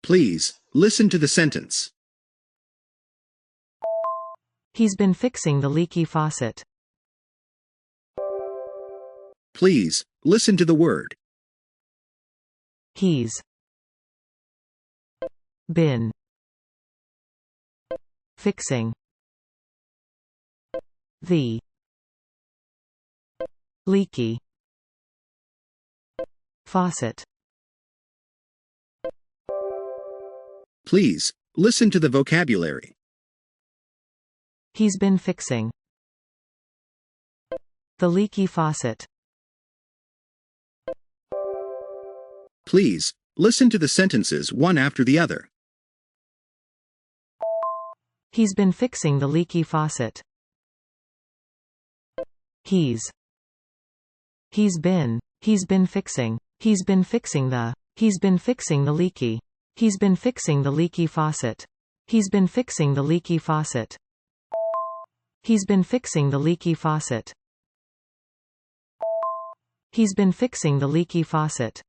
Please, listen to the sentence. He's been fixing the leaky faucet. Please, listen to the word. He's been fixing the leaky faucet. Please, listen to the vocabulary. He's been fixing the leaky faucet. Please, listen to the sentences one after the other. He's been fixing the leaky faucet. He's been fixing the leaky. He's been fixing the leaky faucet. He's been fixing the leaky faucet. He's been fixing the leaky faucet. He's been fixing the leaky faucet.